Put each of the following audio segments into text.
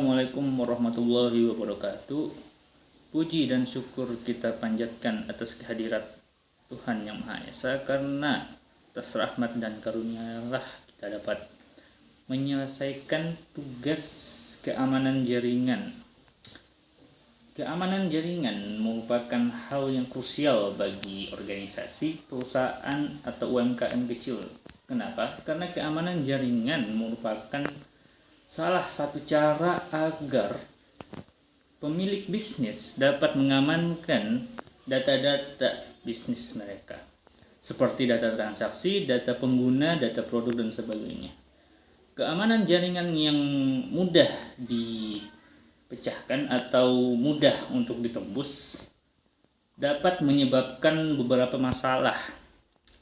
Assalamualaikum warahmatullahi wabarakatuh. Puji dan syukur kita panjatkan atas kehadirat Tuhan Yang Maha Esa, karena atas rahmat dan karunia-Nya kita dapat menyelesaikan tugas keamanan jaringan. Keamanan jaringan merupakan hal yang krusial bagi organisasi, perusahaan, atau UMKM kecil. Kenapa? Karena keamanan jaringan merupakan salah satu cara agar pemilik bisnis dapat mengamankan data-data bisnis mereka, seperti data transaksi, data pengguna, data produk, dan sebagainya. Keamanan jaringan yang mudah dipecahkan atau mudah untuk ditembus dapat menyebabkan beberapa masalah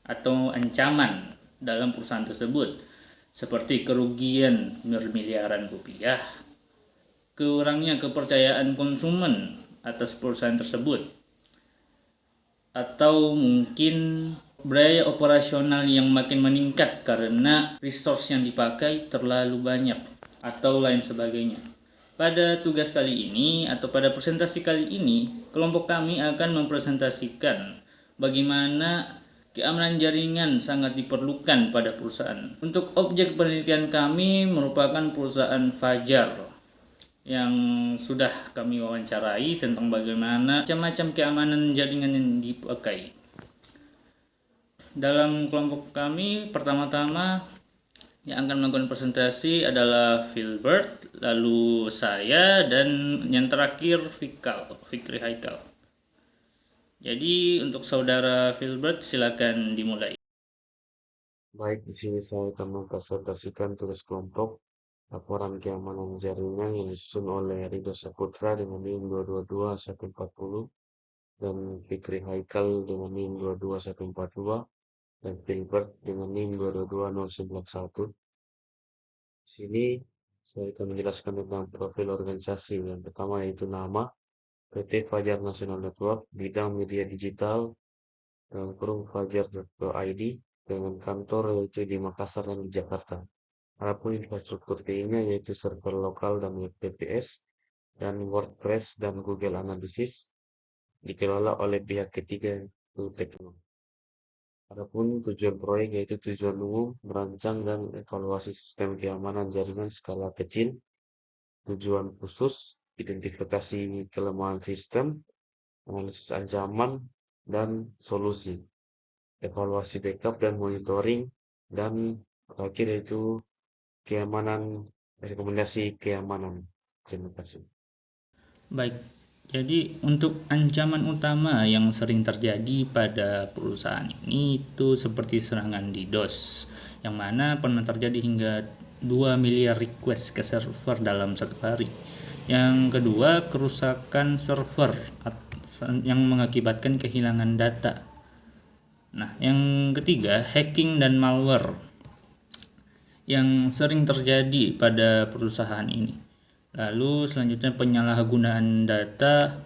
atau ancaman dalam perusahaan tersebut, seperti kerugian miliaran rupiah, kurangnya kepercayaan konsumen atas perusahaan tersebut, atau mungkin biaya operasional yang makin meningkat karena resource yang dipakai terlalu banyak, atau lain sebagainya. Pada tugas kali ini atau pada presentasi kali ini, kelompok kami akan mempresentasikan bagaimana keamanan jaringan sangat diperlukan pada perusahaan. Untuk objek penelitian kami merupakan perusahaan Fajar yang sudah kami wawancarai tentang bagaimana macam-macam keamanan jaringan yang dipakai. Dalam kelompok kami, pertama-tama yang akan melakukan presentasi adalah Filbert, lalu saya, dan yang terakhir Fikri Haikal. Jadi untuk saudara Filbert, silakan dimulai. Baik, di sini saya akan mempresentasikan tugas kelompok laporan keamanan jaringan yang disusun oleh Ridho Saputra dengan NIM 222-140 dan Fikri Haikal dengan NIM 22142 dan Filbert dengan NIM 222091. Di sini saya akan menjelaskan tentang profil organisasi. Yang pertama yaitu nama PT Fajar National Network, bidang media digital, dalam kurung fajar.id, dengan kantor yaitu di Makassar dan di Jakarta. Adapun infrastruktur TI-nya yaitu server lokal dan web PPS dan WordPress dan Google Analytics, dikelola oleh pihak ketiga yaitu Tekno. Adapun tujuan proyek yaitu tujuan umum merancang dan evaluasi sistem keamanan jaringan skala kecil. Tujuan khusus identifikasi kelemahan sistem, analisis ancaman dan solusi, evaluasi backup dan monitoring, dan terakhir yaitu keamanan, rekomendasi keamanan. Terima kasih. Baik, jadi untuk ancaman utama yang sering terjadi pada perusahaan ini itu seperti serangan DDoS, yang mana pernah terjadi hingga 2 miliar request ke server dalam satu hari. Yang kedua, kerusakan server yang mengakibatkan kehilangan data. Nah, yang ketiga, hacking dan malware yang sering terjadi pada perusahaan ini. Lalu selanjutnya, penyalahgunaan data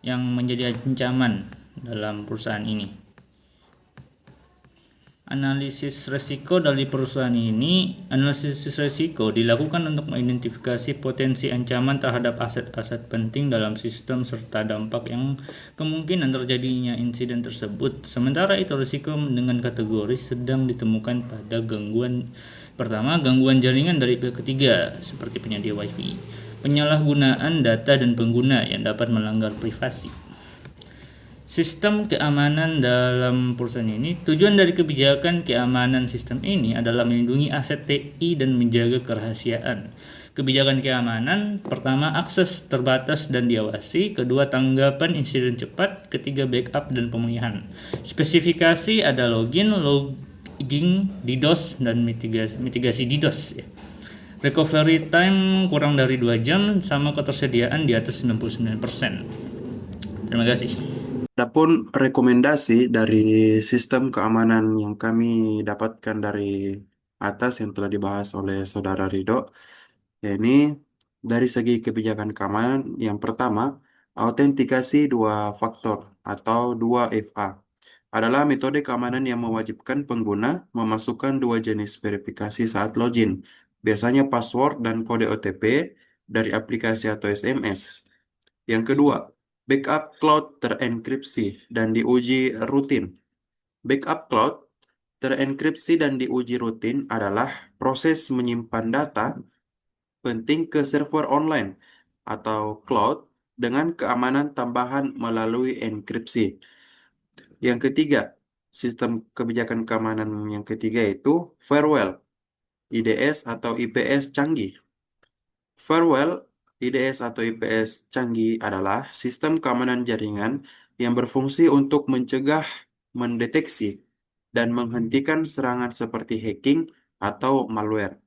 yang menjadi ancaman dalam perusahaan ini. Analisis resiko dari perusahaan ini, analisis resiko dilakukan untuk mengidentifikasi potensi ancaman terhadap aset-aset penting dalam sistem serta dampak yang kemungkinan terjadinya insiden tersebut. Sementara itu, risiko dengan kategori sedang ditemukan pada gangguan pertama, gangguan jaringan dari pihak ketiga seperti penyedia WiFi, penyalahgunaan data dan pengguna yang dapat melanggar privasi. Sistem keamanan dalam perusahaan ini, tujuan dari kebijakan keamanan sistem ini adalah melindungi aset TI dan menjaga kerahasiaan. Kebijakan keamanan, pertama, akses terbatas dan diawasi, kedua, tanggapan insiden cepat, ketiga, backup dan pemulihan. Spesifikasi ada login, logging, DDoS, dan mitigasi DDoS. Recovery time kurang dari 2 jam, sama ketersediaan di atas 99%. Terima kasih. Adapun rekomendasi dari sistem keamanan yang kami dapatkan dari atas yang telah dibahas oleh Saudara Ridho, ini dari segi kebijakan keamanan, yang pertama, autentikasi 2 faktor atau 2FA adalah metode keamanan yang mewajibkan pengguna memasukkan 2 jenis verifikasi saat login, biasanya password dan kode OTP, dari aplikasi atau SMS. Yang kedua, backup cloud terenkripsi dan diuji rutin. Backup cloud terenkripsi dan diuji rutin adalah proses menyimpan data penting ke server online atau cloud dengan keamanan tambahan melalui enkripsi. Yang ketiga, sistem kebijakan keamanan yang ketiga itu firewall, IDS atau IPS canggih. Firewall, IDS atau IPS canggih adalah sistem keamanan jaringan yang berfungsi untuk mencegah, mendeteksi, dan menghentikan serangan seperti hacking atau malware.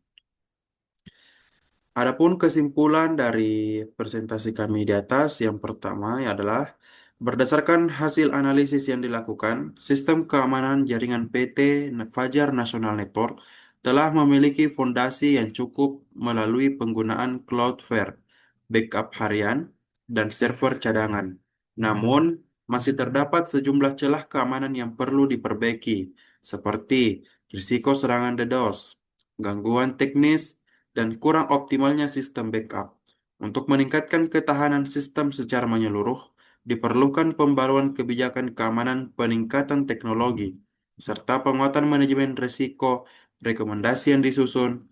Adapun kesimpulan dari presentasi kami di atas, yang pertama adalah berdasarkan hasil analisis yang dilakukan, sistem keamanan jaringan PT Fajar National Network telah memiliki fondasi yang cukup melalui penggunaan Cloudflare, backup harian, dan server cadangan. Namun, masih terdapat sejumlah celah keamanan yang perlu diperbaiki, seperti risiko serangan DDoS, gangguan teknis, dan kurang optimalnya sistem backup. Untuk meningkatkan ketahanan sistem secara menyeluruh, diperlukan pembaruan kebijakan keamanan peningkatan teknologi, serta penguatan manajemen risiko, rekomendasi yang disusun,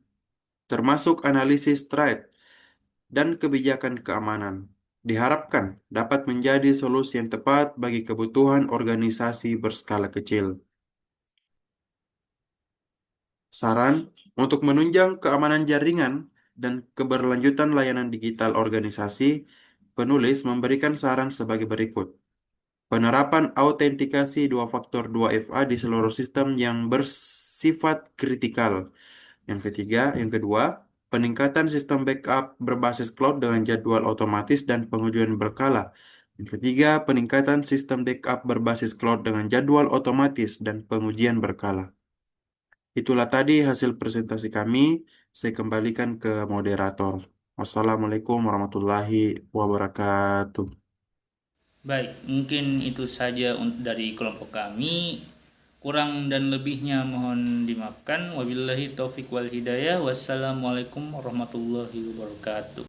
termasuk analisis threat dan kebijakan keamanan. Diharapkan dapat menjadi solusi yang tepat bagi kebutuhan organisasi berskala kecil. Saran untuk menunjang keamanan jaringan dan keberlanjutan layanan digital organisasi, penulis memberikan saran sebagai berikut. Penerapan autentikasi dua faktor 2FA di seluruh sistem yang bersifat kritikal. Yang kedua, peningkatan sistem backup berbasis cloud dengan jadwal otomatis dan pengujian berkala. Yang ketiga, peningkatan sistem backup berbasis cloud dengan jadwal otomatis dan pengujian berkala. Itulah tadi hasil presentasi kami. Saya kembalikan ke moderator. Wassalamualaikum warahmatullahi wabarakatuh. Baik, mungkin itu saja dari kelompok kami. Kurang dan lebihnya mohon dimaafkan. Wabillahi taufik wal hidayah. Wassalamualaikum warahmatullahi wabarakatuh.